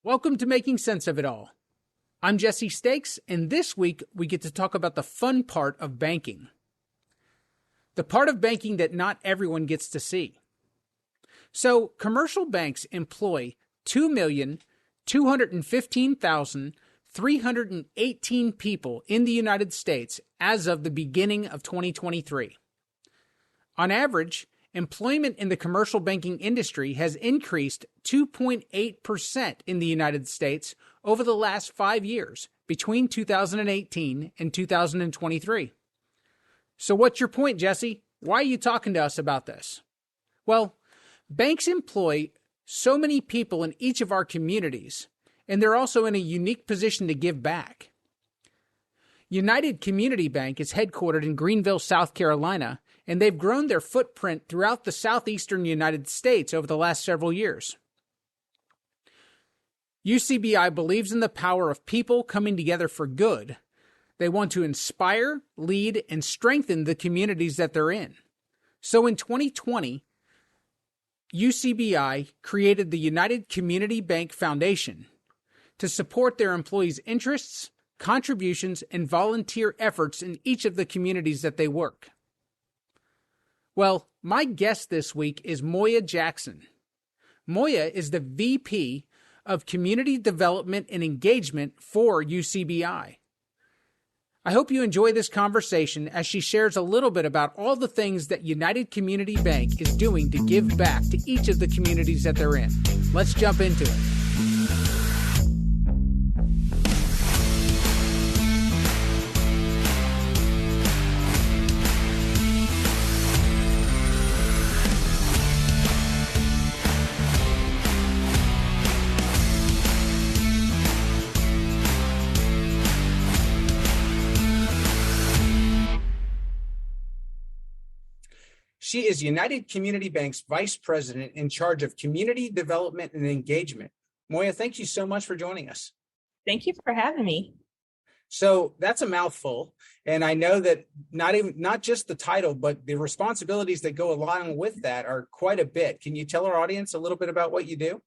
Welcome to Making Sense of It All. I'm Jesse Stakes, and this week we get to talk about the fun part of banking. The part of banking that not everyone gets to see. So, commercial banks employ 2,215,318 people in the United States as of the beginning of 2023. On average, employment in the commercial banking industry has increased 2.8% in the United States over the last 5 years, between 2018 and 2023. So what's your point, Jesse? Why are you talking to us about this? Well, banks employ so many people in each of our communities, and they're also in a unique position to give back. United Community Bank is headquartered in Greenville, South Carolina, and they've grown their footprint throughout the southeastern United States over the last several years. UCBI believes in the power of people coming together for good. They want to inspire, lead, and strengthen the communities that they're in. So in 2020, UCBI created the United Community Bank Foundation to support their employees' interests, contributions, and volunteer efforts in each of the communities that they work. Well, my guest this week is Moryah Jackson. Moryah is the VP of Community Development and Engagement for UCBI. I hope you enjoy this conversation as she shares a little bit about all the things that United Community Bank is doing to give back to each of the communities that they're in. Let's jump into it. She is United Community Bank's Vice President in charge of Community Development and Engagement. Moryah, thank you so much for joining us. Thank you for having me. So that's a mouthful. And I know that not just the title, but the responsibilities that go along with that are quite a bit. Can you tell our audience a little bit about what you do?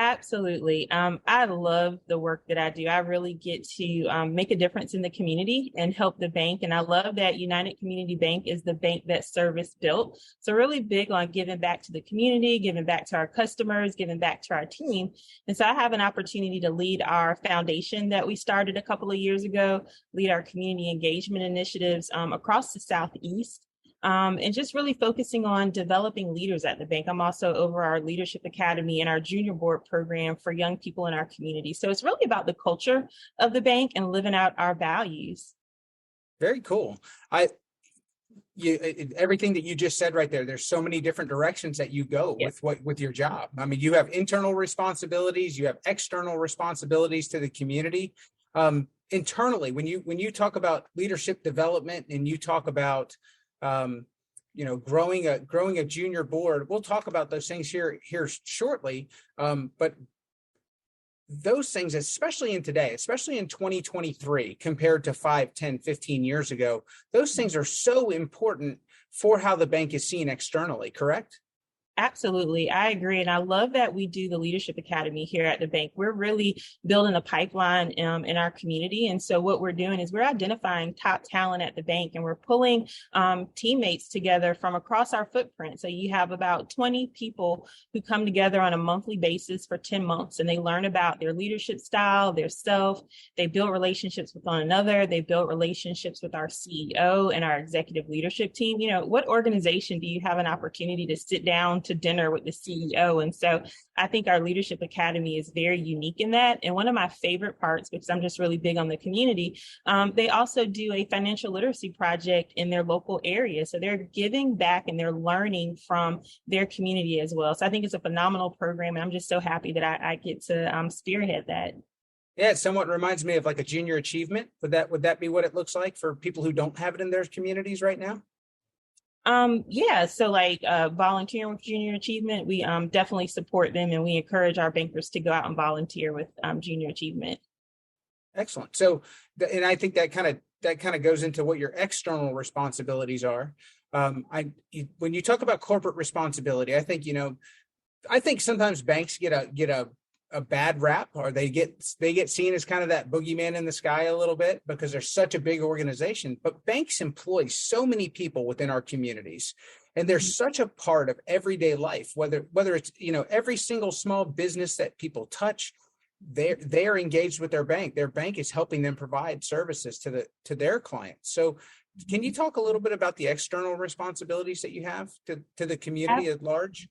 Absolutely. I love the work that I do. I really get to make a difference in the community and help the bank. And I love that United Community Bank is the bank that service built. So really big on giving back to the community, giving back to our customers, giving back to our team. And so I have an opportunity to lead our foundation that we started a couple of years ago, lead our community engagement initiatives across the Southeast. And just really focusing on developing leaders at the bank. I'm also over our Leadership Academy and our junior board program for young people in our community. So it's really about the culture of the bank and living out our values. Very cool. Everything that you just said right there, there's so many different directions that you go with your job. I mean, you have internal responsibilities, you have external responsibilities to the community. Internally, when you talk about leadership development and you talk about growing a junior board. We'll talk about those things here shortly. But those things, especially in 2023, compared to 5, 10, 15 years ago, those things are so important for how the bank is seen externally, correct? Absolutely. I agree. And I love that we do the Leadership Academy here at the bank. We're really building a pipeline in our community. And so what we're doing is we're identifying top talent at the bank, and we're pulling teammates together from across our footprint. So you have about 20 people who come together on a monthly basis for 10 months, and they learn about their leadership style, their self. They build relationships with one another. They build relationships with our CEO and our executive leadership team. You know, what organization do you have an opportunity to sit down to dinner with the CEO? And so I think our Leadership Academy is very unique in that. And one of my favorite parts, because I'm just really big on the community, they also do a financial literacy project in their local area. So they're giving back and they're learning from their community as well. So I think it's a phenomenal program. And I'm just so happy that I get to spearhead that. Yeah, it somewhat reminds me of like a junior achievement. Would that be what it looks like for people who don't have it in their communities right now? So like volunteering with Junior Achievement, we definitely support them, and we encourage our bankers to go out and volunteer with Junior Achievement. Excellent. So, and I think that kind of goes into what your external responsibilities are. When you talk about corporate responsibility, I think sometimes banks get a a bad rap, or they get seen as kind of that boogeyman in the sky a little bit because they're such a big organization. But banks employ so many people within our communities, and they're such a part of everyday life, whether it's, every single small business that people touch, they're engaged with their bank. Their bank is helping them provide services to their clients. So can you talk a little bit about the external responsibilities that you have to the community at large?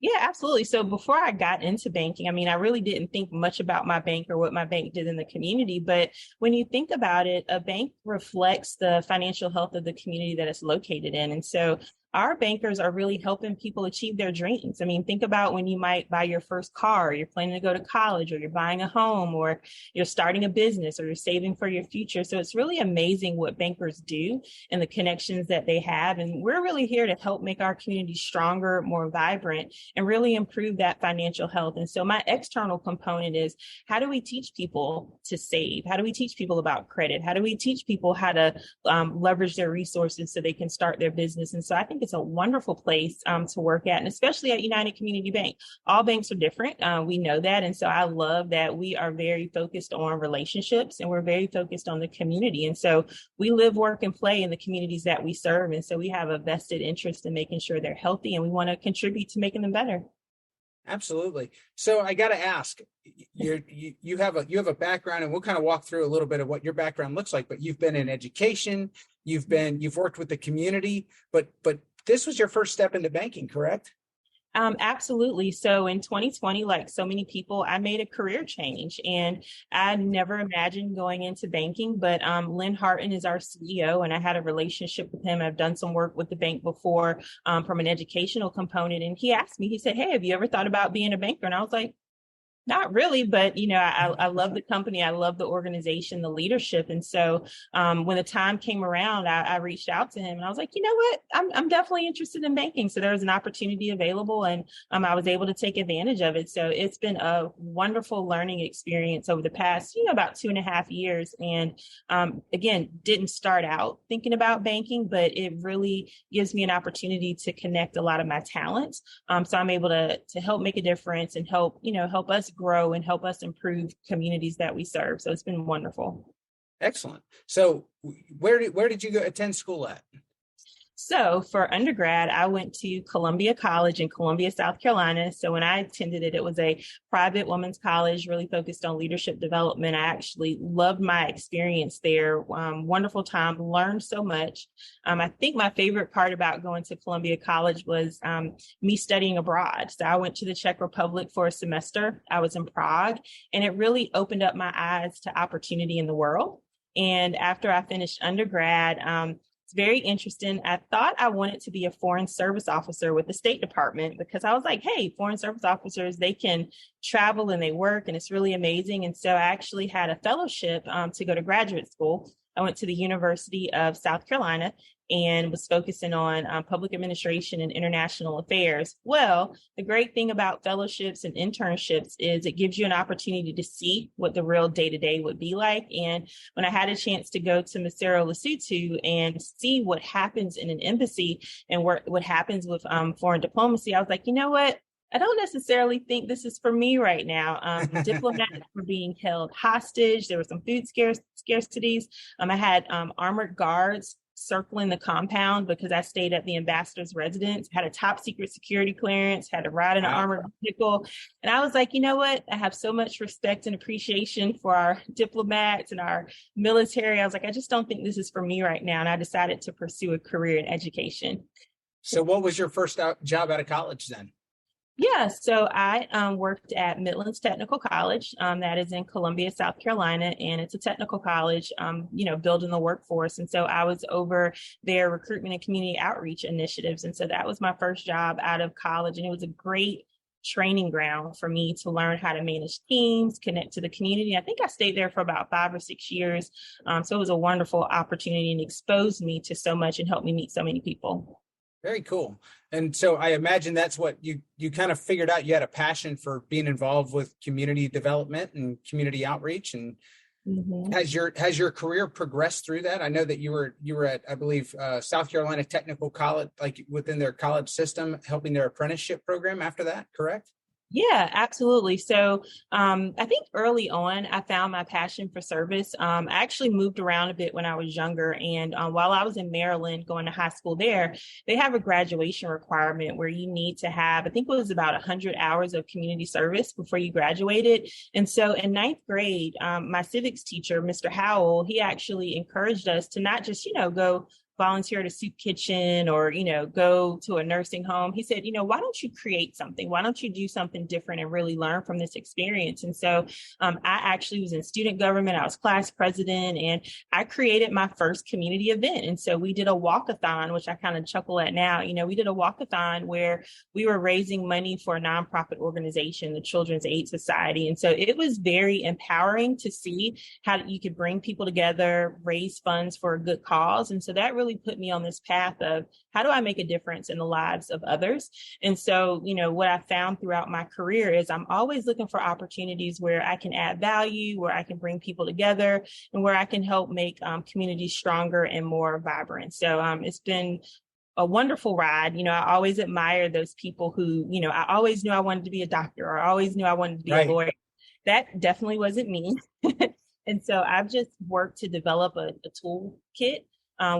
Yeah, absolutely. So before I got into banking, I mean, I really didn't think much about my bank or what my bank did in the community. But when you think about it, a bank reflects the financial health of the community that it's located in. And so our bankers are really helping people achieve their dreams. I mean, think about when you might buy your first car, you're planning to go to college, or you're buying a home, or you're starting a business, or you're saving for your future. So it's really amazing what bankers do and the connections that they have. And we're really here to help make our community stronger, more vibrant, and really improve that financial health. And so my external component is, how do we teach people to save? How do we teach people about credit? How do we teach people how to leverage their resources so they can start their business? And so I think it's a wonderful place to work at, and especially at United Community Bank. All banks are different. We know that. And so I love that we are very focused on relationships, and we're very focused on the community. And so we live, work, and play in the communities that we serve. And so we have a vested interest in making sure they're healthy, and we want to contribute to making them better. Absolutely. So I got to ask, you have a background, and we'll kind of walk through a little bit of what your background looks like, but you've been in education, you've worked with the community, but this was your first step into banking, correct? Absolutely. So in 2020, like so many people, I made a career change, and I never imagined going into banking. But Lynn Harton is our CEO, and I had a relationship with him. I've done some work with the bank before from an educational component. And he asked me, he said, "Hey, have you ever thought about being a banker?" And I was like, not really, but, I love the company. I love the organization, the leadership. And so when the time came around, I reached out to him, and I was like, you know what, I'm definitely interested in banking. So there was an opportunity available, and I was able to take advantage of it. So it's been a wonderful learning experience over the past, about 2.5 years. And again, didn't start out thinking about banking, but it really gives me an opportunity to connect a lot of my talents. So I'm able to help make a difference and help us grow and help us improve communities that we serve. So it's been wonderful. Excellent. So where did you go attend school at? So for undergrad, I went to Columbia College in Columbia, South Carolina. So when I attended it, it was a private women's college, really focused on leadership development. I actually loved my experience there. Wonderful time, learned so much. I think my favorite part about going to Columbia College was me studying abroad. So I went to the Czech Republic for a semester. I was in Prague, and it really opened up my eyes to opportunity in the world. And after I finished undergrad, very interesting. I thought I wanted to be a foreign service officer with the State Department, because I was like, hey, foreign service officers, they can travel and they work, and it's really amazing. And so I actually had a fellowship to go to graduate school. I went to the University of South Carolina and was focusing on public administration and international affairs. Well, the great thing about fellowships and internships is it gives you an opportunity to see what the real day-to-day would be like. And when I had a chance to go to Maseru, Lesotho, and see what happens in an embassy and what happens with foreign diplomacy, I was like, you know what? I don't necessarily think this is for me right now. Diplomats were being held hostage. There were some food scarcities. I had armored guards circling the compound because I stayed at the ambassador's residence, had a top secret security clearance, had to ride in an armored vehicle. And I was like, you know what? I have so much respect and appreciation for our diplomats and our military. I was like, I just don't think this is for me right now. And I decided to pursue a career in education. So what was your first job out of college then? Yeah, so I worked at Midlands Technical College, that is in Columbia, South Carolina, and it's a technical college, building the workforce. And so I was over their recruitment and community outreach initiatives. And so that was my first job out of college, and it was a great training ground for me to learn how to manage teams, connect to the community. I think I stayed there for about 5 or 6 years. So it was a wonderful opportunity and exposed me to so much and helped me meet so many people. Very cool. And so I imagine that's what you kind of figured out. You had a passion for being involved with community development and community outreach. And has your career progressed through that? I know that you were at, I believe, South Carolina Technical College, like within their college system, helping their apprenticeship program after that, correct? Yeah, absolutely. So I think early on, I found my passion for service. I actually moved around a bit when I was younger. And while I was in Maryland going to high school there, they have a graduation requirement where you need to have, I think it was about 100 hours of community service before you graduated. And so in ninth grade, my civics teacher, Mr. Howell, he actually encouraged us to not just, go volunteer at a soup kitchen or, go to a nursing home. He said, why don't you create something? Why don't you do something different and really learn from this experience? And so I actually was in student government. I was class president and I created my first community event. And so we did a walkathon, which I kind of chuckle at now. We did a walkathon where we were raising money for a nonprofit organization, the Children's Aid Society. And so it was very empowering to see how you could bring people together, raise funds for a good cause. And so that really put me on this path of how do I make a difference in the lives of others? And so, what I found throughout my career is I'm always looking for opportunities where I can add value, where I can bring people together, and where I can help make communities stronger and more vibrant. So it's been a wonderful ride. I always admire those people who, I always knew I wanted to be a doctor, or I always knew I wanted to be a lawyer. That definitely wasn't me. And so I've just worked to develop a toolkit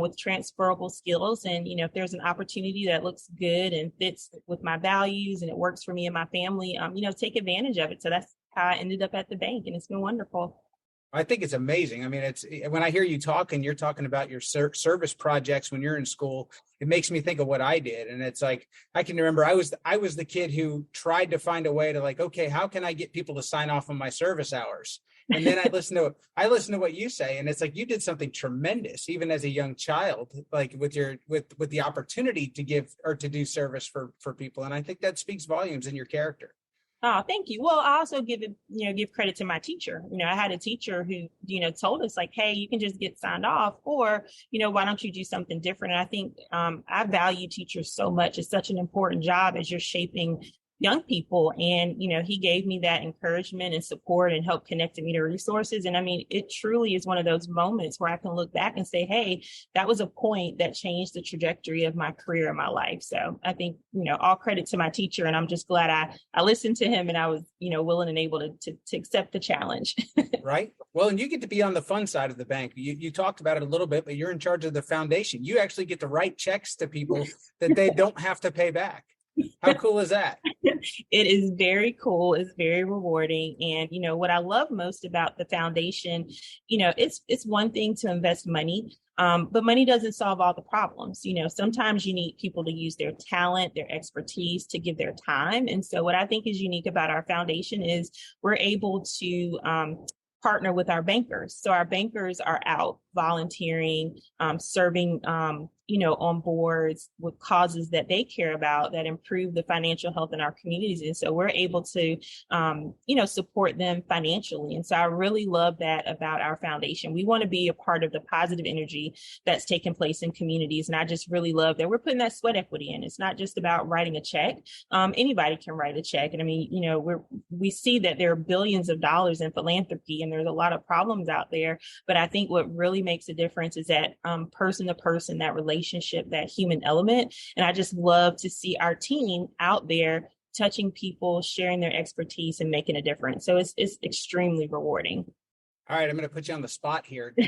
with transferable skills. And, if there's an opportunity that looks good and fits with my values and it works for me and my family, take advantage of it. So that's how I ended up at the bank, and it's been wonderful. I think it's amazing. I mean, it's when I hear you talk and you're talking about your service projects when you're in school, it makes me think of what I did. And it's like, I can remember I was the kid who tried to find a way to okay, how can I get people to sign off on my service hours? And then I listen to what you say. And it's like, you did something tremendous, even as a young child, like with the opportunity to give or to do service for people. And I think that speaks volumes in your character. Oh, thank you. Well, I also give credit to my teacher. I had a teacher who, told us hey, you can just get signed off, or, why don't you do something different? And I think I value teachers so much. It's such an important job as you're shaping young people. And, he gave me that encouragement and support and helped connected me to resources. And I mean, it truly is one of those moments where I can look back and say, hey, that was a point that changed the trajectory of my career and my life. So I think, all credit to my teacher. And I'm just glad I listened to him and I was, willing and able to accept the challenge. Right. Well, and you get to be on the fun side of the bank. You talked about it a little bit, but you're in charge of the foundation. You actually get to write checks to people that they don't have to pay back. How cool is that? It is very cool. It's very rewarding. And, what I love most about the foundation, it's one thing to invest money, but money doesn't solve all the problems. Sometimes you need people to use their talent, their expertise to give their time. And so what I think is unique about our foundation is we're able to partner with our bankers. So our bankers are out volunteering, serving, on boards with causes that they care about that improve the financial health in our communities. And so we're able to, support them financially. And so I really love that about our foundation. We want to be a part of the positive energy that's taking place in communities. And I just really love that we're putting that sweat equity in. It's not just about writing a check. Anybody can write a check. And I mean, we see that there are billions of dollars in philanthropy and there's a lot of problems out there. But I think what really makes a difference is that person to person, that relationship, that human element. And I just love to see our team out there touching people, sharing their expertise and making a difference. So it's extremely rewarding. All right, I'm going to put you on the spot here. Do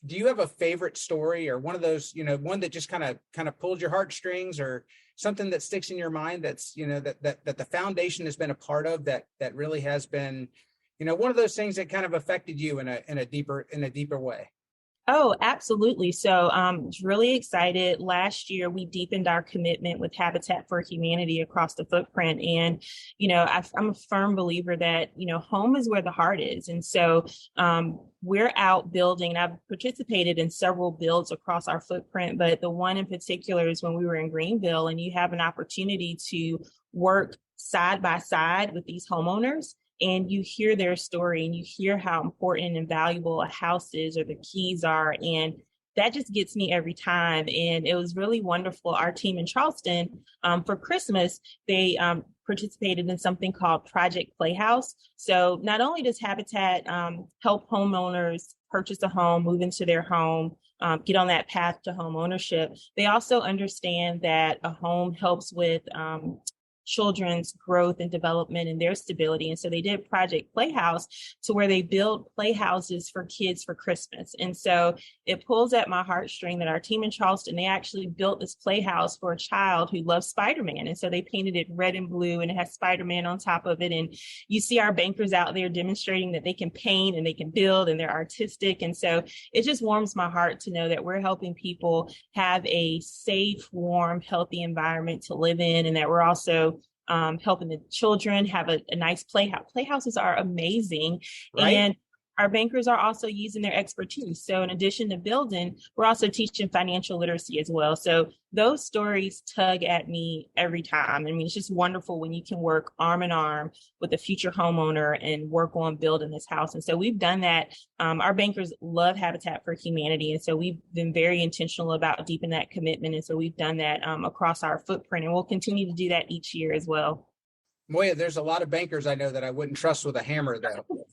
you have a favorite story or one of those, one that just kind of pulled your heartstrings or something that sticks in your mind that's, that the foundation has been a part of that really has been, one of those things that kind of affected you in a deeper way? Oh, absolutely. So really excited. Last year, we deepened our commitment with Habitat for Humanity across the footprint. And, I'm a firm believer that, home is where the heart is. And so we're out building. I've participated in several builds across our footprint, but the one in particular is when we were in Greenville, and you have an opportunity to work side by side with these homeowners. And you hear their story and you hear how important and valuable a house is or the keys are. And that just gets me every time. And it was really wonderful. Our team in Charleston, for Christmas, they participated in something called Project Playhouse. So not only does Habitat help homeowners purchase a home, move into their home, get on that path to home ownership, they also understand that a home helps with children's growth and development and their stability. And so they did Project Playhouse, to where they build playhouses for kids for Christmas. And so it pulls at my heartstring that our team in Charleston, they actually built this playhouse for a child who loves Spider-Man. And so they painted it red and blue, and it has Spider-Man on top of it. And you see our bankers out there demonstrating that they can paint and they can build and they're artistic. And so it just warms my heart to know that we're helping people have a safe, warm, healthy environment to live in, and that we're also helping the children have a nice playhouse. Playhouses are amazing. Right. And our bankers are also using their expertise. So in addition to building, we're also teaching financial literacy as well. So those stories tug at me every time. I mean, it's just wonderful when you can work arm in arm with a future homeowner and work on building this house. And so we've done that. Our bankers love Habitat for Humanity. And so we've been very intentional about deepening that commitment. And so we've done that across our footprint, and we'll continue to do that each year as well. Moryah, there's a lot of bankers I know that I wouldn't trust with a hammer, though.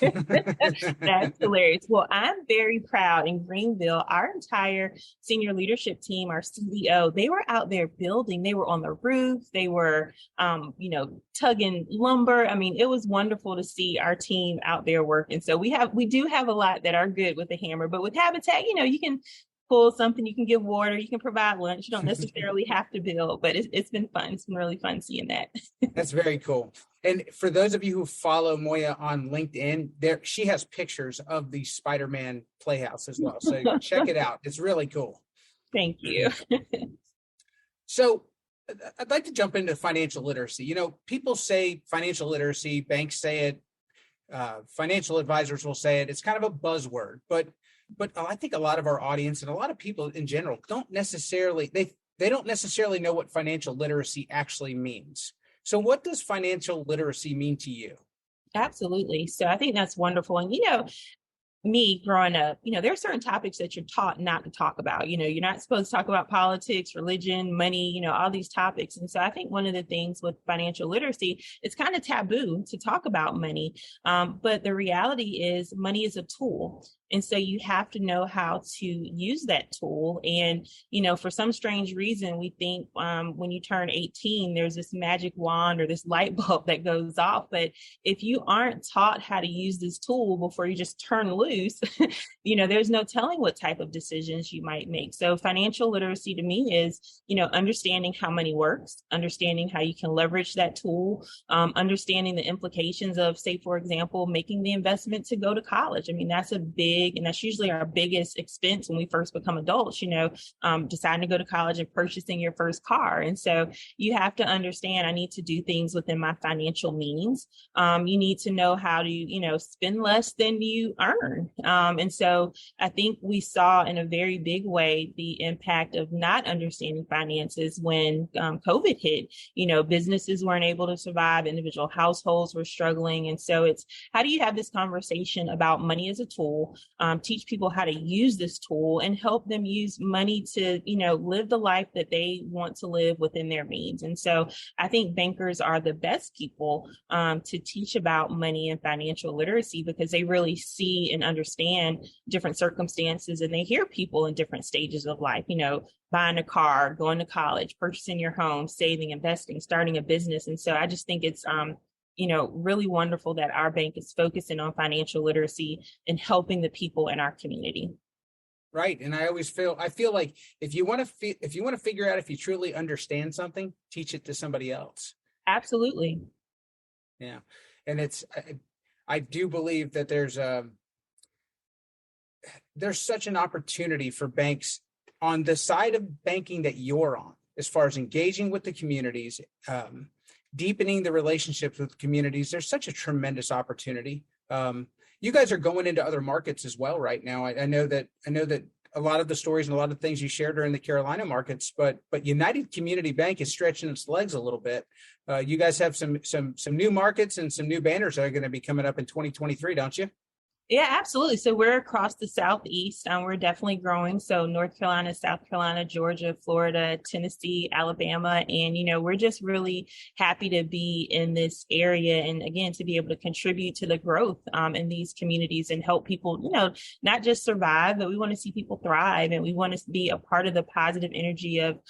That's hilarious. Well, I'm very proud in Greenville, our entire senior leadership team, our CEO, they were out there building. They were on the roof. They were, tugging lumber. I mean, it was wonderful to see our team out there working. So we do have a lot that are good with the hammer, but with Habitat, you can pull something, you can give water, you can provide lunch. You don't necessarily have to build, but it's been fun. It's been really fun seeing that. That's very cool. And for those of you who follow Moryah on LinkedIn, she has pictures of the Spider-Man playhouse as well. So check it out. It's really cool. Thank you. So I'd like to jump into financial literacy. People say financial literacy, banks say it, financial advisors will say it. It's kind of a buzzword, but I think a lot of our audience and a lot of people in general don't necessarily know what financial literacy actually means. So what does financial literacy mean to you? Absolutely. So I think that's wonderful. And, me growing up, there are certain topics that you're taught not to talk about. You're not supposed to talk about politics, religion, money, all these topics. And so I think one of the things with financial literacy, it's kind of taboo to talk about money. But the reality is money is a tool. And so you have to know how to use that tool. And, for some strange reason, we think when you turn 18, there's this magic wand or this light bulb that goes off. But if you aren't taught how to use this tool before you just turn loose, there's no telling what type of decisions you might make. So financial literacy to me is, understanding how money works, understanding how you can leverage that tool, understanding the implications of, say, for example, making the investment to go to college. I mean, that's and that's usually our biggest expense when we first become adults, deciding to go to college and purchasing your first car. And so you have to understand, I need to do things within my financial means. You need to know how to, spend less than you earn. And so I think we saw in a very big way the impact of not understanding finances when COVID hit. Businesses weren't able to survive, individual households were struggling. And so it's, how do you have this conversation about money as a tool? Teach people how to use this tool and help them use money to, live the life that they want to live within their means. And so I think bankers are the best people to teach about money and financial literacy, because they really see and understand different circumstances, and they hear people in different stages of life, buying a car, going to college, purchasing your home, saving, investing, starting a business. And so I just think it's really wonderful that our bank is focusing on financial literacy and helping the people in our community. Right. And I feel like if you want to figure out if you truly understand something, teach it to somebody else. Absolutely. Yeah. And I do believe that there's such an opportunity for banks on the side of banking that you're on, as far as engaging with the communities, deepening the relationships with communities. There's such a tremendous opportunity. You guys are going into other markets as well right now. I know that a lot of the stories and a lot of things you shared are in the Carolina markets, but United Community Bank is stretching its legs a little bit. You guys have some new markets and some new banners that are going to be coming up in 2023, don't you? Yeah, absolutely. So we're across the Southeast. We're definitely growing. So North Carolina, South Carolina, Georgia, Florida, Tennessee, Alabama. And, we're just really happy to be in this area. And again, to be able to contribute to the growth in these communities and help people, not just survive, but we want to see people thrive. And we want to be a part of the positive energy of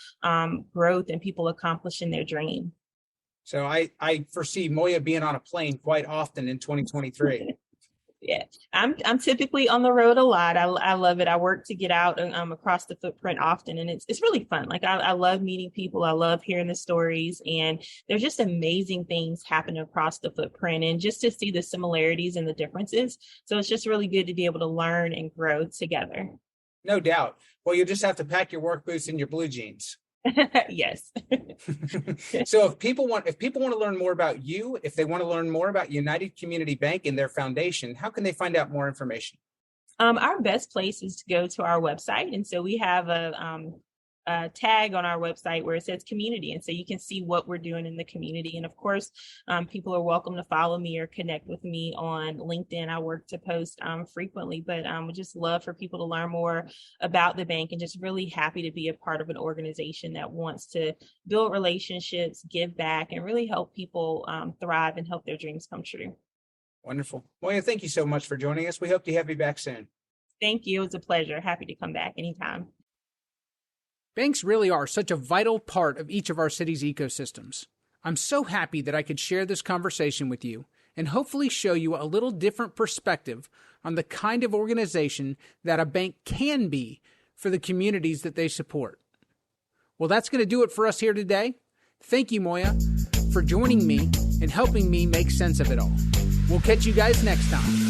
growth and people accomplishing their dream. So I foresee Moryah being on a plane quite often in 2023. Yeah, I'm typically on the road a lot. I love it. I work to get out across the footprint often, and it's really fun. Like I love meeting people. I love hearing the stories, and there's just amazing things happening across the footprint, and just to see the similarities and the differences. So it's just really good to be able to learn and grow together. No doubt. Well, you just have to pack your work boots and your blue jeans. Yes. So if people want to learn more about you, if they want to learn more about United Community Bank and their foundation, how can they find out more information? Our best place is to go to our website. And so we have a tag on our website where it says community. And so you can see what we're doing in the community. And of course, people are welcome to follow me or connect with me on LinkedIn. I work to post frequently, but we just love for people to learn more about the bank, and just really happy to be a part of an organization that wants to build relationships, give back, and really help people thrive and help their dreams come true. Wonderful. Moryah, thank you so much for joining us. We hope to have you back soon. Thank you. It was a pleasure. Happy to come back anytime. Banks really are such a vital part of each of our city's ecosystems. I'm so happy that I could share this conversation with you and hopefully show you a little different perspective on the kind of organization that a bank can be for the communities that they support. Well, that's going to do it for us here today. Thank you, Moryah, for joining me and helping me make sense of it all. We'll catch you guys next time.